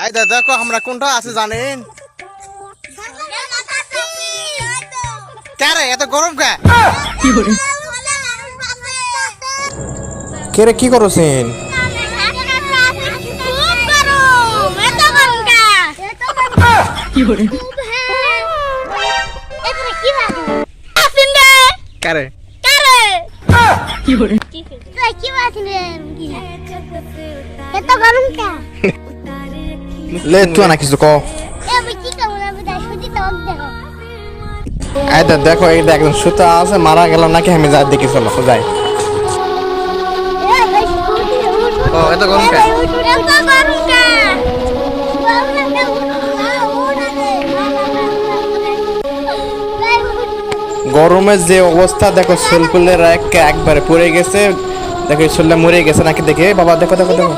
এই দেখো আমরা কোনটা আছে জানেন? কারে এত গরম কে? কে রে কি করছেন? কারে কি করে লে তুই না কিছু কও। এই দেখো এইটা একদম সুতা আছে, মারা গেল নাকি? আমি যাই দেখি, চলো যাই। ও এত গরম কে? গরমের যে অবস্থা দেখো, সেলফুলের একবারে পড়ে গেছে। দেখো শরীরটা মরে গেছে নাকি? দেখে বাবা দেখো দেখো দেখো।